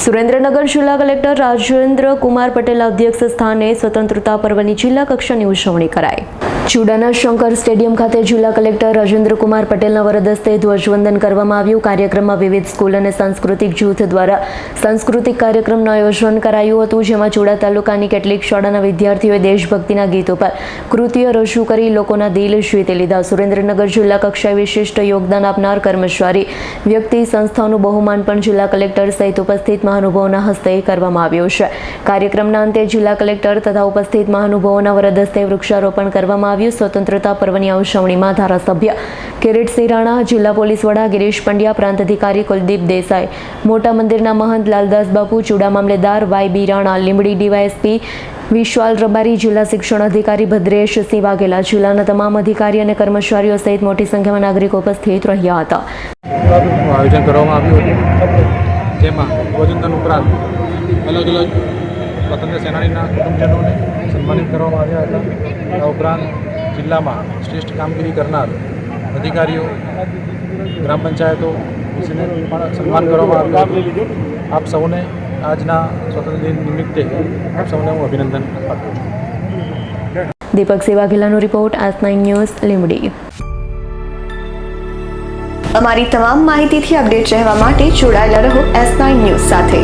સુરેન્દ્રનગર જિલ્લા કલેક્ટર રાજેન્દ્ર કુમાર પટેલના અધ્યક્ષ સ્થાને સ્વતંત્રતા પર્વની જિલ્લા કક્ષાની ઉજવણી કરાઈ। ચુડાના શંકર સ્ટેડિયમ ખાતે જિલ્લા કલેક્ટર રાજેન્દ્ર કુમાર પટેલના વરદ હસ્તે ધ્વજવંદન કરવામાં આવ્યું। કાર્યક્રમમાં વિવિધ સ્કૂલ અને સાંસ્કૃતિક જૂથ દ્વારા સાંસ્કૃતિક કાર્યક્રમનું આયોજન કરાયું હતું, જેમાં ચુડા તાલુકાની કેટલીક શાળાના વિદ્યાર્થીઓએ દેશભક્તિના ગીતો પર કૃતિઓ રજૂ કરી લોકોના દિલ જીતી લીધા। સુરેન્દ્રનગર જિલ્લા કક્ષાએ વિશિષ્ટ યોગદાન આપનાર કર્મચારી, વ્યક્તિ, સંસ્થાઓનું બહુમાન પણ જિલ્લા કલેક્ટર સહિત ઉપસ્થિત મહાનુભાવોના હસ્તે કરવામાં આવ્યું છે। કાર્યક્રમના અંતે જિલ્લા કલેક્ટર તથા ઉપસ્થિત મહાનુભાવોના વરદ હસ્તે વૃક્ષારોપણ કરવામાં આવ્યું। સ્વતંત્રતા પર્વની ઉજવણીમાં ધારાસભ્ય કિરીટસિંહ રાણા, જિલ્લા પોલીસ વડા ગિરીશ પંડ્યા, પ્રાંત અધિકારી કુલદીપ દેસાઈ, મોટા મંદિરના મહંત લાલદાસ બાપુ, ચુડા મામલેદાર વાય.બી. રાણા, લીંબડી ડીવાયએસપી વિશાલ રબારી, જિલ્લા શિક્ષણ અધિકારી ભદ્રેશસિંહ વાઘેલા, જિલ્લાના તમામ અધિકારી અને કર્મચારીઓ સહિત મોટી સંખ્યામાં નાગરિકો ઉપસ્થિત રહ્યા હતા। આયોજન કરવામાં આવ્યું હતું, જેમાં ધ્વજવંદન ઉપરાંત અલગ અલગ સ્વતંત્ર સેનાનીના કુટુંબજનોને સન્માનિત કરવામાં આવ્યા હતા। આ ઉપરાંત જિલ્લામાં શ્રેષ્ઠ કામગીરી કરનાર અધિકારીઓ, ગ્રામ પંચાયતો વિશેને પણ સન્માન કરવામાં આવ્યું હતું। આપ સૌને આજના સ્વતંત્ર દિન નિમિત્તે આપ સૌને હું અભિનંદન પાઠવું છું। દીપકસિંહ વાઘેલાનો રિપોર્ટ, S9 ન્યૂઝ, લીંબડી। અમારી તમામ માહિતીથી અપડેટ રહેવા માટે જોડાયેલા રહો S9 ન્યૂઝ સાથે।